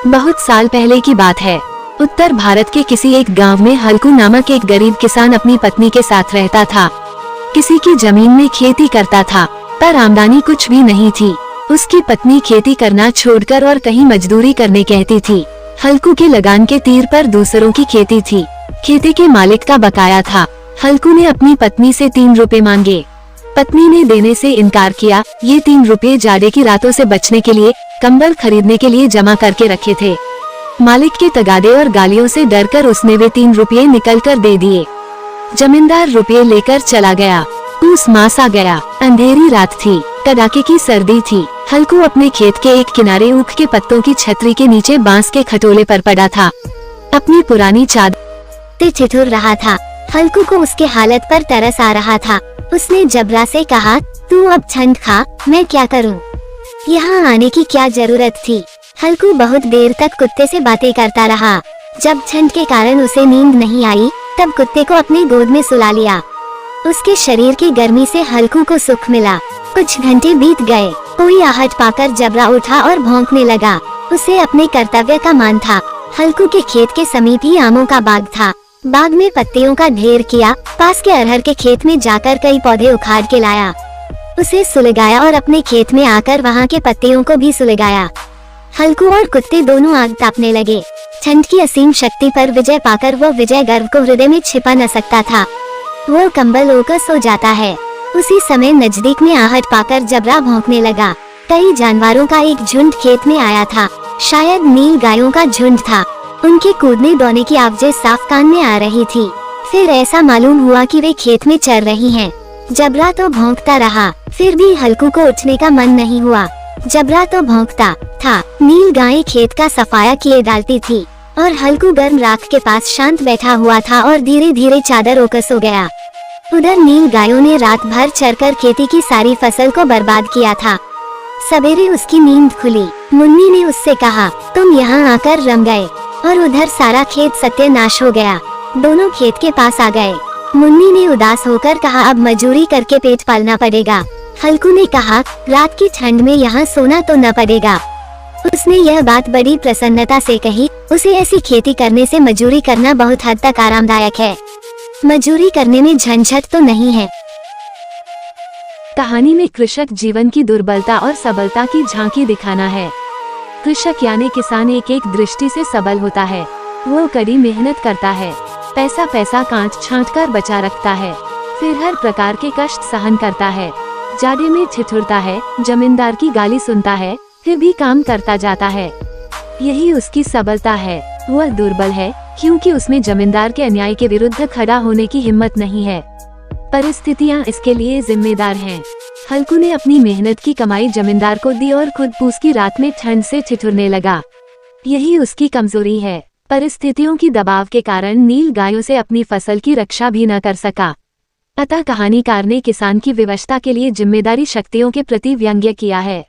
बहुत साल पहले की बात है। उत्तर भारत के किसी एक गांव में हल्कू नामक एक गरीब किसान अपनी पत्नी के साथ रहता था। किसी की जमीन में खेती करता था, पर आमदनी कुछ भी नहीं थी। उसकी पत्नी खेती करना छोड़कर और कहीं मजदूरी करने कहती थी। हल्कू के लगान के तीर पर दूसरों की खेती थी। खेती के मालिक का बकाया था। हल्कू ने अपनी पत्नी से 3 रुपए मांगे। पत्नी ने देने से इनकार किया। ये 3 रुपए जाड़े की रातों से बचने के लिए, कंबल खरीदने के लिए जमा करके रखे थे। मालिक के तगादे और गालियों से डरकर उसने वे 3 रुपए निकल कर दे दिए। जमींदार रुपए लेकर चला गया। पूस मास आ गया। अंधेरी रात थी। कड़ाके की सर्दी थी। हल्कू अपने खेत के एक किनारे ऊख के पत्तों की छतरी के नीचे बांस के खटोले पर पड़ा था। अपनी पुरानी चादर ठिठुर रहा था। हल्कू को उसके हालत पर तरस आ रहा था। उसने जबरा से कहा, तू अब ठंड खा, मैं क्या करूं? यहाँ आने की क्या जरूरत थी? हल्कू बहुत देर तक कुत्ते से बातें करता रहा। जब ठंड के कारण उसे नींद नहीं आई, तब कुत्ते को अपनी गोद में सुला लिया। उसके शरीर की गर्मी से हल्कू को सुख मिला। कुछ घंटे बीत गए। कोई आहट पाकर जबरा उठा और भौंकने लगा। उसे अपने कर्तव्य का मान था। हल्कू के खेत के समीप ही आमों का बाग था। बाग में पत्तियों का ढेर किया। पास के अरहर के खेत में जाकर कई पौधे उखाड़ के लाया। उसे सुलगाया और अपने खेत में आकर वहाँ के पत्तियों को भी सुलगाया। हल्कू और कुत्ते दोनों आग तापने लगे। ठंड की असीम शक्ति पर विजय पाकर वो विजय गर्व को हृदय में छिपा न सकता था। वो कंबल ओढ़कर सो जाता है। उसी समय नजदीक में आहट पाकर जबरा भौंकने लगा। कई जानवरों का एक झुंड खेत में आया था। शायद नील गायों का झुंड था। उनके कूदने दौड़ने की आवाज़ें साफ कान में आ रही थी। फिर ऐसा मालूम हुआ कि वे खेत में चर रही हैं। जबरा तो भौंकता रहा, फिर भी हल्कू को उठने का मन नहीं हुआ। जबरा तो भौंकता था। नील गायें खेत का सफाया किए डालती थी और हल्कू गर्म राख के पास शांत बैठा हुआ था और धीरे धीरे चादर ओढ़कर सो गया। उधर नील गायों ने रात भर चरकर खेती की सारी फसल को बर्बाद किया था। सवेरे उसकी नींद खुली। मुन्नी ने उससे कहा, तुम यहाँ आकर रम गए और उधर सारा खेत सत्यानाश हो गया। दोनों खेत के पास आ गए। मुन्नी ने उदास होकर कहा, अब मजूरी करके पेट पालना पड़ेगा। हल्कू ने कहा, रात की ठंड में यहाँ सोना तो न पड़ेगा। उसने यह बात बड़ी प्रसन्नता से कही। उसे ऐसी खेती करने से मजूरी करना बहुत हद तक आरामदायक है। मजूरी करने में झंझट तो नहीं है। कहानी में कृषक जीवन की दुर्बलता और सबलता की झांकी दिखाना है। कृषक यानी किसान एक दृष्टि से सबल होता है। वो कड़ी मेहनत करता है, पैसा काट छांट कर बचा रखता है, फिर हर प्रकार के कष्ट सहन करता है। जाड़े में ठिठुरता है, जमींदार की गाली सुनता है, फिर भी काम करता जाता है। यही उसकी सबलता है। वह दुर्बल है क्योंकि उसमें जमींदार के अन्याय के विरुद्ध खड़ा होने की हिम्मत नहीं है। परिस्थितियां इसके लिए जिम्मेदार हैं। हल्कू ने अपनी मेहनत की कमाई जमींदार को दी और खुद पूस की रात में ठंड से ठिठुरने लगा। यही उसकी कमजोरी है। परिस्थितियों की दबाव के कारण नील गायों से अपनी फसल की रक्षा भी न कर सका। अतः कहानीकार ने किसान की विवशता के लिए जिम्मेदारी शक्तियों के प्रति व्यंग्य किया है।